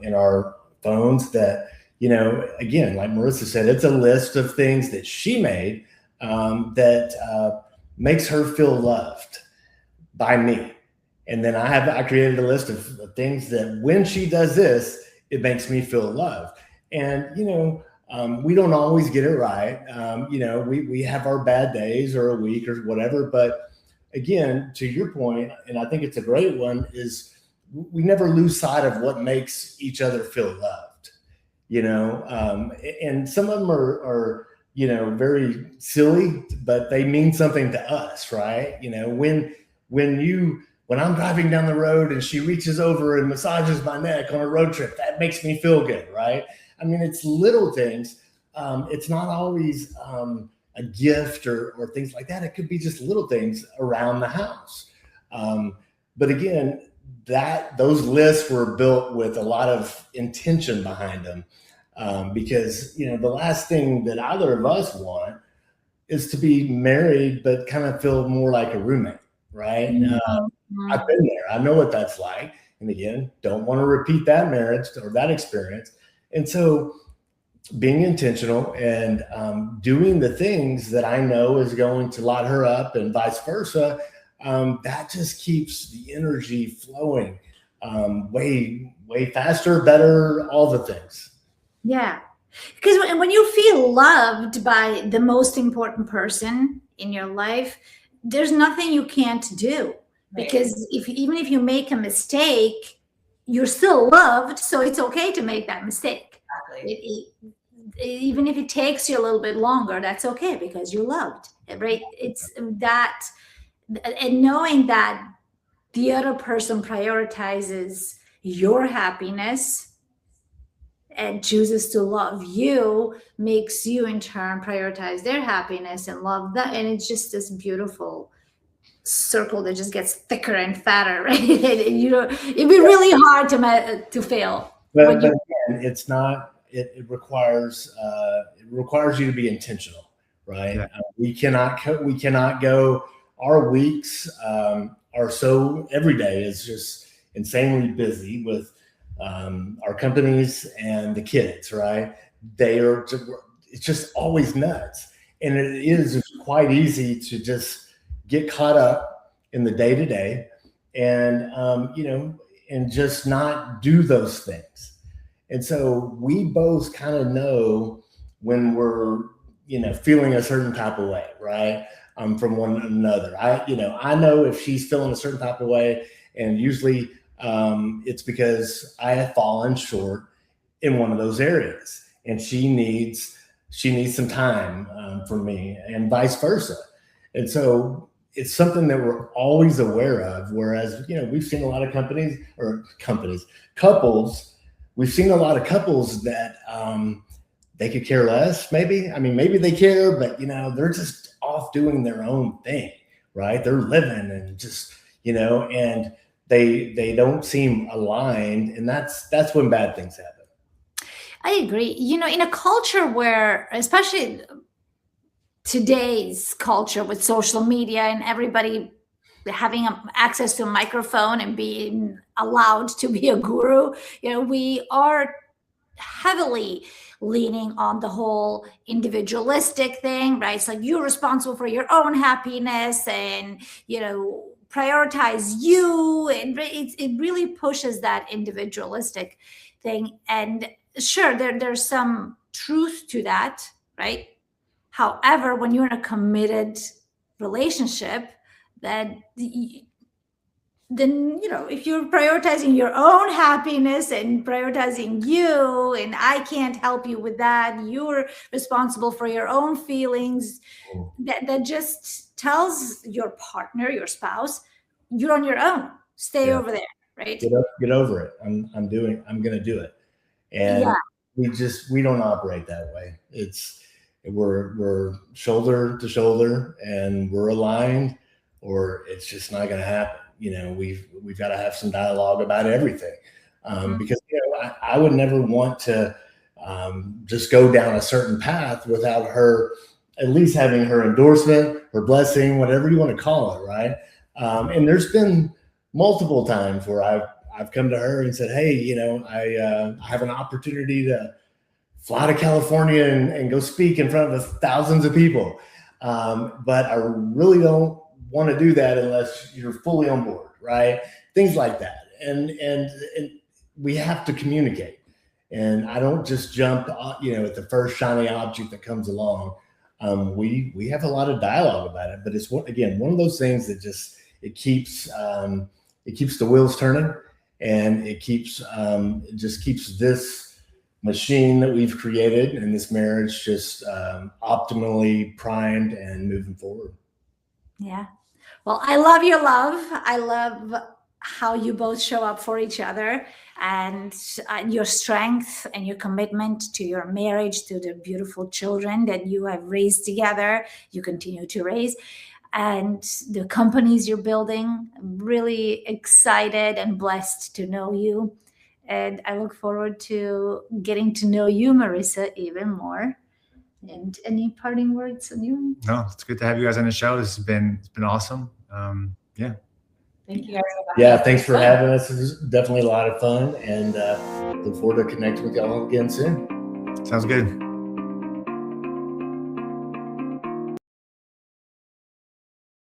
in our phones that, again, like Marisa said, it's a list of things that she made that makes her feel loved by me. And then I created a list of things that when she does this, it makes me feel loved. And, we don't always get it right. We have our bad days or a week or whatever. But again, to your point, and I think it's a great one, is we never lose sight of what makes each other feel loved, and some of them are very silly, but they mean something to us, right? When I'm driving down the road and she reaches over and massages my neck on a road trip, that makes me feel good, right? I mean, it's little things. It's not always a gift or things like that. It could be just little things around the house. But again, those lists were built with a lot of intention behind them, because the last thing that either of us want is to be married, but kind of feel more like a roommate, right? I've been there. I know what that's like. And again, don't want to repeat that marriage or that experience. And so being intentional and doing the things that I know is going to light her up and vice versa, that just keeps the energy flowing way, way faster, better, all the things. Yeah. Because when you feel loved by the most important person in your life, there's nothing you can't do. Because even if you make a mistake, you're still loved. So it's okay to make that mistake. Exactly. Even if it takes you a little bit longer, that's okay, because you're loved, right? It's that, and knowing that the other person prioritizes your happiness and chooses to love you makes you in turn prioritize their happiness and love that. And it's just this beautiful circle that just gets thicker and fatter, right? It'd be really hard to fail. But again, it's not. It requires you to be intentional, right? Yeah. We cannot go. Our weeks are so, every day is just insanely busy with our companies and the kids, right? It's just always nuts, and it is quite easy to just get caught up in the day to day, and and just not do those things. And so we both kind of know when we're feeling a certain type of way, right? From one another. I know if she's feeling a certain type of way, and usually it's because I have fallen short in one of those areas, and she needs some time from me, and vice versa. And so it's something that we're always aware of. Whereas, we've seen a lot of couples. We've seen a lot of couples that they could care less. Maybe they care, but they're just off doing their own thing, right? They're living and just and they don't seem aligned, and that's when bad things happen. I agree. In a culture where, especially today's culture with social media and everybody having access to a microphone and being allowed to be a guru, we are heavily leaning on the whole individualistic thing, right? It's like you're responsible for your own happiness, and prioritize you, and it really pushes that individualistic thing. And sure, there's some truth to that, right? However, when you're in a committed relationship, that then, if you're prioritizing your own happiness and prioritizing you, and I can't help you with that, you're responsible for your own feelings, that just tells your partner, your spouse, you're on your own. Stay over there, right? Get over it. I'm going to do it. And we don't operate that way. We're shoulder to shoulder, and we're aligned, or it's just not going to happen. We've got to have some dialogue about everything, because I would never want to just go down a certain path without her at least having her endorsement, her blessing, whatever you want to call it, right? And there's been multiple times where I've come to her and said, hey, I have an opportunity to fly to California and go speak in front of thousands of people. But I really don't want to do that unless you're fully on board, right? Things like that. And we have to communicate. And I don't just jump, at the first shiny object that comes along. We have a lot of dialogue about it, but it's one of those things that just, it keeps the wheels turning, and it just keeps this machine that we've created and this marriage just optimally primed and moving forward. Yeah. Well, I love your love. I love how you both show up for each other, and your strength and your commitment to your marriage, to the beautiful children that you have raised together, you continue to raise, and the companies you're building. I'm really excited and blessed to know you. And I look forward to getting to know you, Marisa, even more. And any parting words on you? No, it's good to have you guys on the show. It's been awesome. Yeah. Thank you guys so much. Yeah, thanks for having us. It was definitely a lot of fun, and look forward to connecting with y'all again soon. Sounds good.